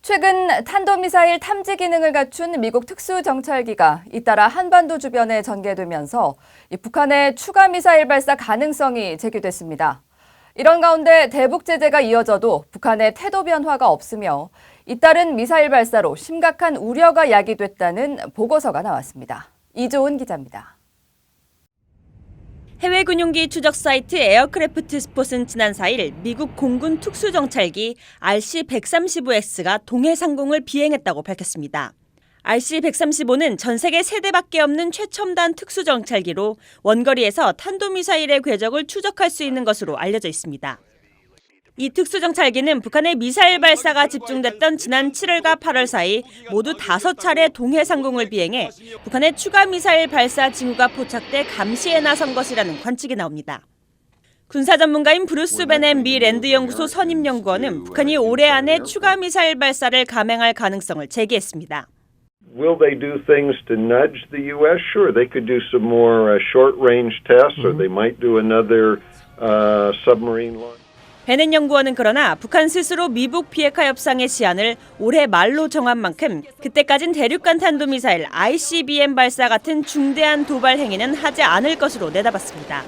최근 탄도미사일 탐지 기능을 갖춘 미국 특수정찰기가 잇따라 한반도 주변에 전개되면서 북한의 추가 미사일 발사 가능성이 제기됐습니다. 이런 가운데 대북 제재가 이어져도 북한의 태도 변화가 없으며 잇따른 미사일 발사로 심각한 우려가 야기됐다는 보고서가 나왔습니다. 이조은 기자입니다. 해외 군용기 추적 사이트 에어크래프트 스폿은 지난 4일 미국 공군 특수정찰기 RC-135S가 동해 상공을 비행했다고 밝혔습니다. RC-135는 전 세계 3대밖에 없는 최첨단 특수정찰기로 원거리에서 탄도미사일의 궤적을 추적할 수 있는 것으로 알려져 있습니다. 이 특수정찰기는 북한의 미사일 발사가 집중됐던 지난 7월과 8월 사이 모두 5차례 동해 상공을 비행해 북한의 추가 미사일 발사 징후가 포착돼 감시에 나선 것이라는 관측이 나옵니다. 군사 전문가인 브루스 베넨 미 랜드 연구소 선임 연구원은 북한이 올해 안에 추가 미사일 발사를 감행할 가능성을 제기했습니다. Will they do things to nudge the U.S.? Sure, they could do some more short-range tests, or they might do another submarine launch. 베넨 연구원은 그러나 북한 스스로 미북 비핵화 협상의 시한을 올해 말로 정한 만큼 그때까진 대륙간 탄도미사일 ICBM 발사 같은 중대한 도발 행위는 하지 않을 것으로 내다봤습니다.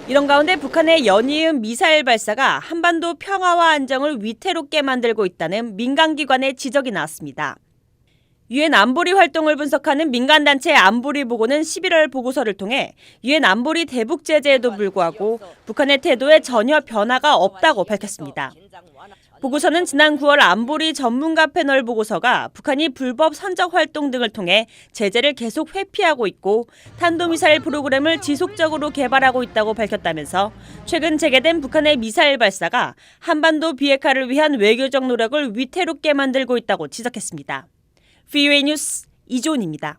이런 가운데 북한의 연이은 미사일 발사가 한반도 평화와 안정을 위태롭게 만들고 있다는 민간기관의 지적이 나왔습니다. 유엔 안보리 활동을 분석하는 민간단체 안보리 보고는 11월 보고서를 통해 유엔 안보리 대북 제재에도 불구하고 북한의 태도에 전혀 변화가 없다고 밝혔습니다. 보고서는 지난 9월 안보리 전문가 패널 보고서가 북한이 불법 선적 활동 등을 통해 제재를 계속 회피하고 있고 탄도미사일 프로그램을 지속적으로 개발하고 있다고 밝혔다면서 최근 재개된 북한의 미사일 발사가 한반도 비핵화를 위한 외교적 노력을 위태롭게 만들고 있다고 지적했습니다. VOA 뉴스 이조은입니다.